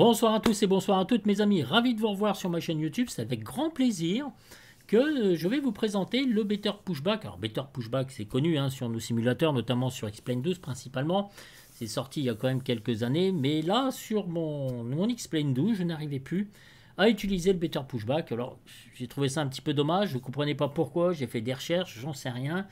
Bonsoir à tous et bonsoir à toutes mes amis, ravi de vous revoir sur ma chaîne YouTube, c'est avec grand plaisir que je vais vous présenter le Better Pushback. Alors Better Pushback c'est connu sur nos simulateurs, notamment sur X-Plane 12 principalement, c'est sorti il y a quand même quelques années, mais là sur mon X-Plane 12 je n'arrivais plus à utiliser le Better Pushback. Alors j'ai trouvé ça un petit peu dommage, je ne comprenais pas pourquoi, j'ai fait des recherches, j'en sais rien.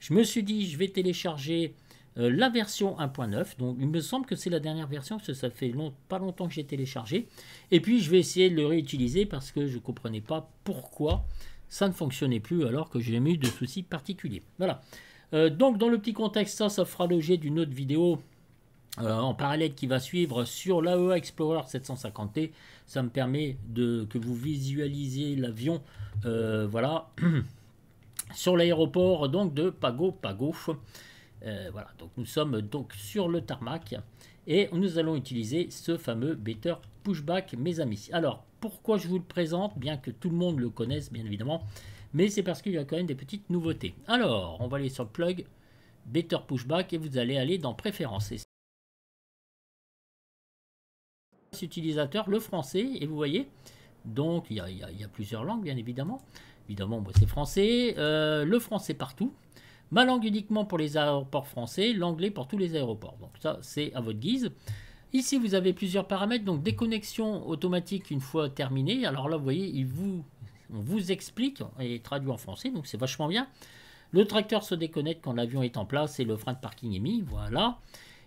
Je me suis dit je vais télécharger la version 1.9, donc il me semble que c'est la dernière version, parce que ça fait pas longtemps que j'ai téléchargé, et puis je vais essayer de le réutiliser parce que je ne comprenais pas pourquoi ça ne fonctionnait plus alors que j'ai jamais eu de soucis particuliers. Voilà, donc dans le petit contexte, ça fera l'objet d'une autre vidéo en parallèle qui va suivre sur l'AEA Explorer 750T. Ça me permet que vous visualisiez l'avion, voilà, sur l'aéroport donc de Pago Pago. Voilà, donc nous sommes donc sur le tarmac et nous allons utiliser ce fameux Better Pushback, mes amis. Alors, pourquoi je vous le présente, bien que tout le monde le connaisse, bien évidemment, mais c'est parce qu'il y a quand même des petites nouveautés. Alors, on va aller sur le plug Better Pushback et vous allez aller dans Préférences. Utilisateur, le français, et vous voyez, donc il y a plusieurs langues, bien évidemment. Évidemment, moi c'est français, le français partout. Ma langue uniquement pour les aéroports français, l'anglais pour tous les aéroports. Donc ça, c'est à votre guise. Ici, vous avez plusieurs paramètres. Donc déconnexion automatique une fois terminée. Alors là, vous voyez, on vous explique et traduit en français. Donc c'est vachement bien. Le tracteur se déconnecte quand l'avion est en place et le frein de parking est mis. Voilà.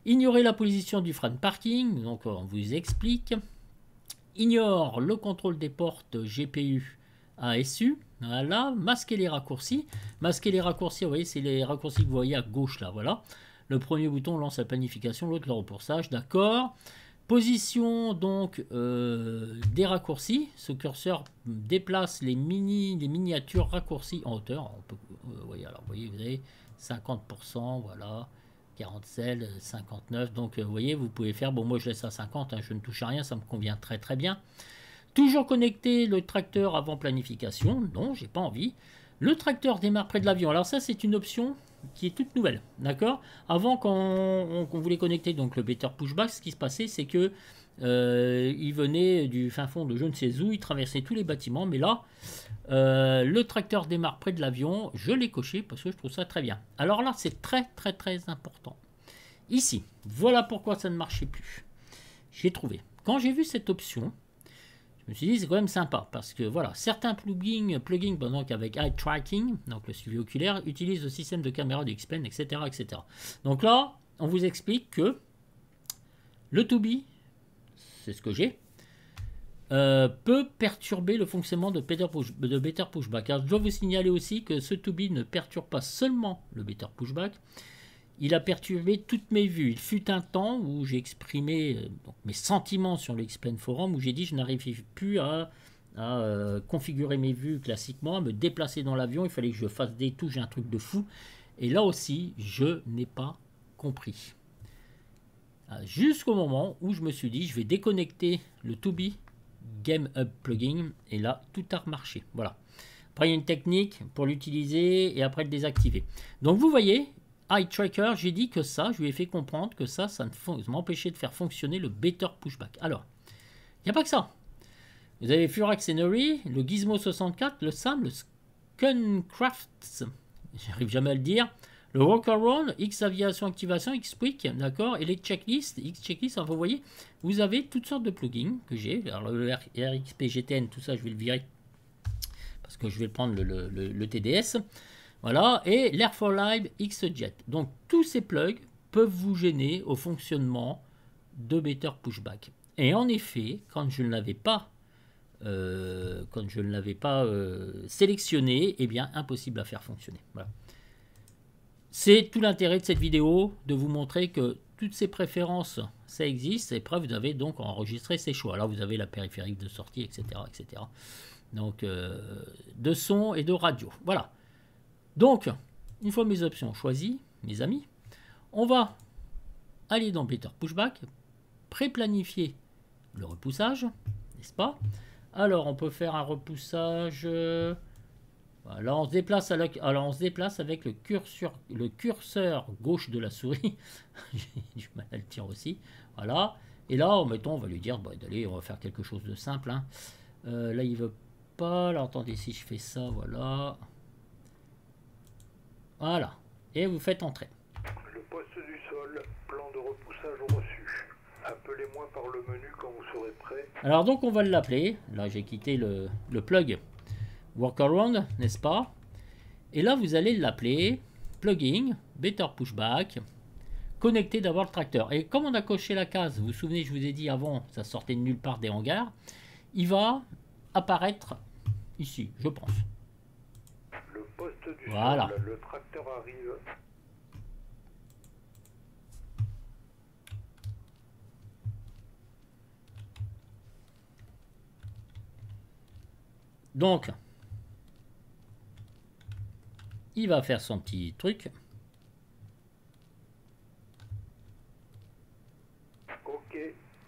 Ignorer la position du frein de parking. Donc on vous explique. Ignore le contrôle des portes GPU ASU. Voilà, masquer les raccourcis. Masquer les raccourcis, vous voyez, c'est les raccourcis que vous voyez à gauche là, voilà. Le premier bouton lance la planification, l'autre le repoussage, d'accord. Position donc des raccourcis. Ce curseur déplace les miniatures raccourcis en hauteur. On peut, alors, vous avez 50%, voilà. 40 celles, 59, donc vous voyez, vous pouvez faire, bon moi je laisse à 50, je ne touche à rien, ça me convient très très bien. Toujours connecter le tracteur avant planification. Non, j'ai pas envie. Le tracteur démarre près de l'avion. Alors ça, c'est une option qui est toute nouvelle. D'accord. Avant, quand on voulait connecter donc le Better Pushback, ce qui se passait, c'est que il venait du fin fond de je ne sais où, il traversait tous les bâtiments. Mais là, le tracteur démarre près de l'avion. Je l'ai coché parce que je trouve ça très bien. Alors là, c'est très très très important. Ici, voilà pourquoi ça ne marchait plus. J'ai trouvé. Quand j'ai vu cette option, je me suis dit c'est quand même sympa parce que voilà, certains plugins donc avec eye tracking, donc le suivi oculaire, utilisent le système de caméra du X-Plane, etc., etc. Donc là, on vous explique que le to-be, c'est ce que j'ai, peut perturber le fonctionnement de Better Pushback. Alors, je dois vous signaler aussi que ce to-be ne perturbe pas seulement le Better Pushback, il a perturbé toutes mes vues. Il fut un temps où j'ai exprimé mes sentiments sur le X-Plane Forum, où j'ai dit que je n'arrivais plus à configurer mes vues classiquement, à me déplacer dans l'avion, il fallait que je fasse des touches, j'ai un truc de fou. Et là aussi, je n'ai pas compris. Jusqu'au moment où je me suis dit, je vais déconnecter le To-Be Game Hub plugin, et là, tout a remarché. Voilà. Après, il y a une technique pour l'utiliser et après le désactiver. Donc, vous voyez, Eye Tracker, j'ai dit que ça, je lui ai fait comprendre que ça ne m'empêchait de faire fonctionner le Better Pushback. Alors, il n'y a pas que ça. Vous avez Furax Scenery, le Gizmo 64, le SAM, le Skuncrafts, j'arrive jamais à le dire, le Workaround, X Aviation Activation, X Quick, d'accord, et les checklists, X Checklist, vous voyez, vous avez toutes sortes de plugins que j'ai. Alors le RXP GTN, tout ça, je vais le virer parce que je vais prendre le TDS. Voilà, et l'Air for Live XJet. Donc tous ces plugs peuvent vous gêner au fonctionnement de Better Pushback. Et en effet, quand je ne l'avais pas, sélectionné, eh bien impossible à faire fonctionner. Voilà. C'est tout l'intérêt de cette vidéo, de vous montrer que toutes ces préférences, ça existe, et après vous avez donc enregistré ces choix. Là vous avez la périphérique de sortie, etc. etc. Donc de son et de radio. Voilà. Donc, une fois mes options choisies, mes amis, on va aller dans Better Pushback, pré-planifier le repoussage, n'est-ce pas? Alors, on peut faire un repoussage. Voilà, on se déplace avec le curseur gauche de la souris. J'ai du mal à le tirer aussi. Voilà. Et là, mettons, on va lui dire, bah, allez, on va faire quelque chose de simple. Hein. Là, il veut pas. Alors, attendez, si je fais ça, voilà. Voilà. Et vous faites entrer. Le poste du sol, plan de repoussage reçu. Appelez-moi par le menu quand vous serez prêt. Alors, donc, on va l'appeler. Là, j'ai quitté le plug workaround, n'est-ce pas? Et là, vous allez l'appeler plugin, better pushback, connecter d'abord le tracteur. Et comme on a coché la case, vous vous souvenez, je vous ai dit avant, ça sortait de nulle part des hangars, il va apparaître ici, je pense. Le poste du voilà. sol, le tracteur arrive. Donc, il va faire son petit truc. Ok,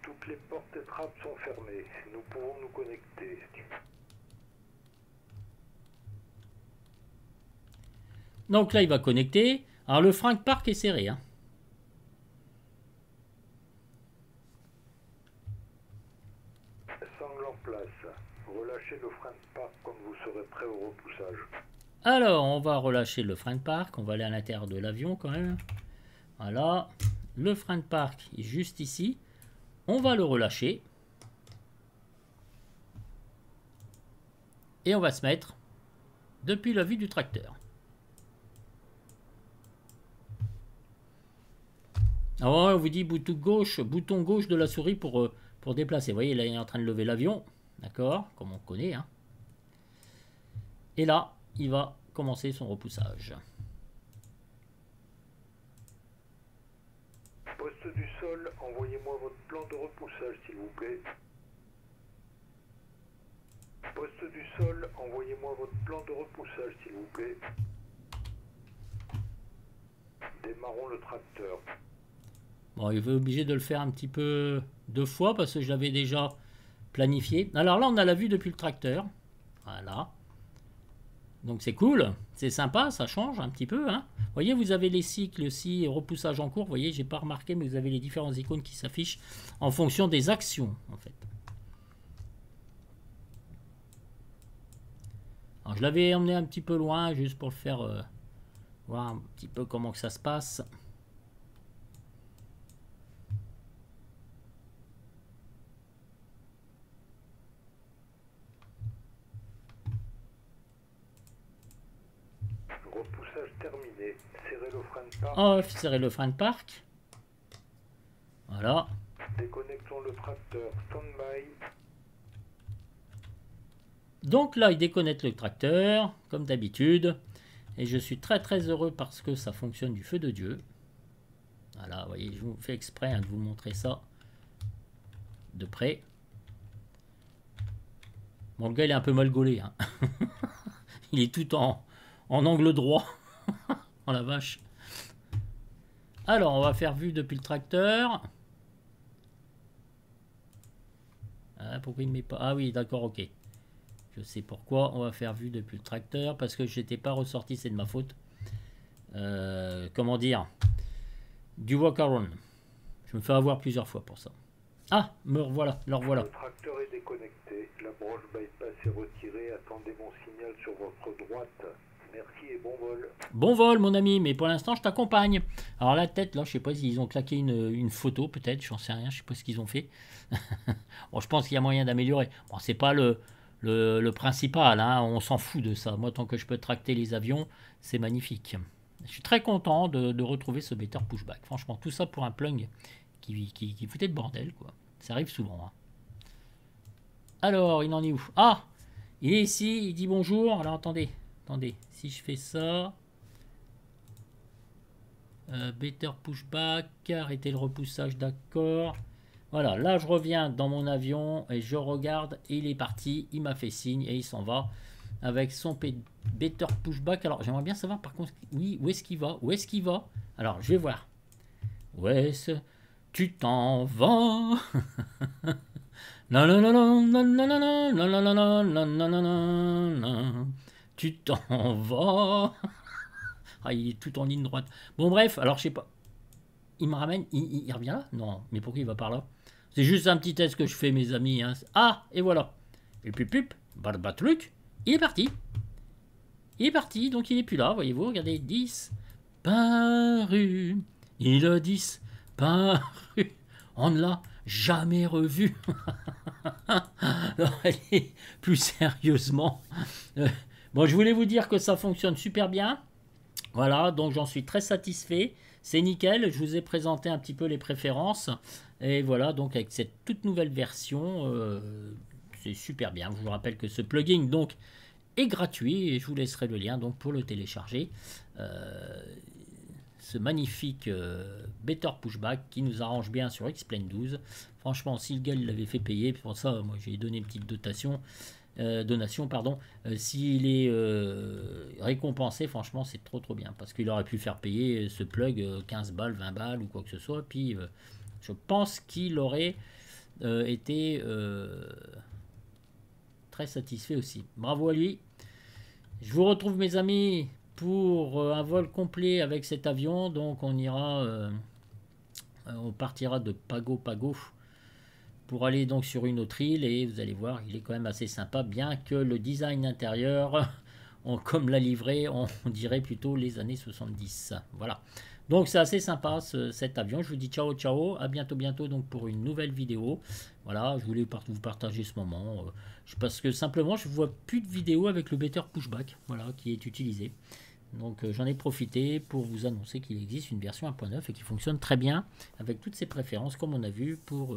toutes les portes et trappes sont fermées. Nous pouvons nous connecter. Donc là, il va connecter. Alors, le frein de parc est serré. Hein. Sangle en place. Relâchez le frein de parc quand vous serez prêt au repoussage. Alors, on va relâcher le frein de parc. On va aller à l'intérieur de l'avion quand même. Voilà. Le frein de parc est juste ici. On va le relâcher. Et on va se mettre depuis la vue du tracteur. Alors, on vous dit bouton gauche de la souris pour déplacer. Vous voyez, là, il est en train de lever l'avion. D'accord, comme on connaît. Hein. Et là, il va commencer son repoussage. Poste du sol, envoyez-moi votre plan de repoussage, s'il vous plaît. Poste du sol, envoyez-moi votre plan de repoussage, s'il vous plaît. Démarrons le tracteur. Bon, il va obligé de le faire un petit peu 2 fois parce que je l'avais déjà planifié. Alors là, on a la vue depuis le tracteur. Voilà. Donc c'est cool, c'est sympa, ça change un petit peu. Hein. Vous voyez, vous avez les cycles aussi, repoussage en cours. Vous voyez, j'ai pas remarqué, mais vous avez les différentes icônes qui s'affichent en fonction des actions, en fait. Alors, je l'avais emmené un petit peu loin, juste pour le faire voir un petit peu comment que ça se passe. Repoussage terminé. Serrez le frein de parc. Oh, serrez le frein de parc. Voilà. Déconnectons le tracteur. Stand-by. Donc là, il déconnecte le tracteur, comme d'habitude. Et je suis très très heureux parce que ça fonctionne du feu de Dieu. Voilà, vous voyez, je vous fais exprès hein, de vous montrer ça de près. Bon, le gars, il est un peu mal gaulé. Hein. Il est tout en angle droit. Oh la vache. Alors, on va faire vue depuis le tracteur. Ah, pourquoi il ne met pas... Ah oui, d'accord, ok. Je sais pourquoi. On va faire vue depuis le tracteur. Parce que je n'étais pas ressorti, c'est de ma faute. Comment dire? Du walk-around. Je me fais avoir plusieurs fois pour ça. Ah, me revoilà, le revoilà. Le tracteur est déconnecté. La broche bypass est retirée. Attendez mon signal sur votre droite. Merci et bon vol. Bon vol, mon ami, mais pour l'instant, je t'accompagne. Alors, la tête, là, je sais pas s'ils ont claqué une photo, peut-être, j'en sais rien, je sais pas ce qu'ils ont fait. Bon, je pense qu'il y a moyen d'améliorer. Bon, c'est pas le principal, hein, on s'en fout de ça. Moi, tant que je peux tracter les avions, c'est magnifique. Je suis très content de retrouver ce better pushback. Franchement, tout ça pour un plug qui foutait de bordel, quoi. Ça arrive souvent. Hein. Alors, il en est où? Ah, il est ici, il dit bonjour. Alors, attendez. Attendez, si je fais ça, better pushback, arrêter le repoussage, d'accord. Voilà, là je reviens dans mon avion et je regarde, et il est parti, il m'a fait signe et il s'en va avec son better pushback. Alors j'aimerais bien savoir par contre, oui, où est-ce qu'il va? Où est-ce qu'il va? Alors je vais voir. Où est-ce tu t'en vas? Non, non, non, non, non, non, non, non, non, non, non, non, non, non, non. Tu t'en vas. Ah, il est tout en ligne droite. Bon, bref, alors je sais pas. Il me ramène, il revient là? Non, mais pourquoi il va par là? C'est juste un petit test que je fais, mes amis. Hein. Ah, et voilà. Et puis, truc, il est parti. Il est parti, donc il est plus là, voyez-vous. Regardez, 10 paru. Il a 10 paru. On ne l'a jamais revu. Alors, allez, plus sérieusement. Bon, je voulais vous dire que ça fonctionne super bien. Voilà, donc j'en suis très satisfait. C'est nickel, je vous ai présenté un petit peu les préférences. Et voilà, donc avec cette toute nouvelle version, c'est super bien. Je vous rappelle que ce plugin donc est gratuit et je vous laisserai le lien donc pour le télécharger. Ce magnifique Better Pushback qui nous arrange bien sur X-Plane 12. Franchement, si le gars l'avait fait payer, pour ça, moi j'ai donné une petite donation, s'il est récompensé, franchement, c'est trop bien. Parce qu'il aurait pu faire payer ce plug 15 balles, 20 balles ou quoi que ce soit. Puis je pense qu'il aurait été très satisfait aussi. Bravo à lui. Je vous retrouve, mes amis, pour un vol complet avec cet avion. Donc on partira de Pago pour aller donc sur une autre île, et vous allez voir, il est quand même assez sympa, bien que le design intérieur, comme la livrée, on dirait plutôt les années 70. Voilà. Donc c'est assez sympa cet avion. Je vous dis ciao, à bientôt donc pour une nouvelle vidéo. Voilà, je voulais vous partager ce moment, parce que simplement je vois plus de vidéos avec le Better Pushback, voilà, qui est utilisé. Donc j'en ai profité pour vous annoncer qu'il existe une version 1.9 et qui fonctionne très bien avec toutes ses préférences, comme on a vu, pour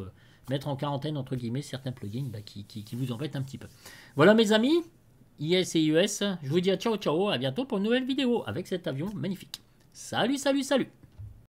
mettre en quarantaine entre guillemets certains plugins qui vous embêtent un petit peu. Voilà, mes amis, IS et US, je vous dis ciao, à bientôt pour une nouvelle vidéo avec cet avion magnifique. Salut.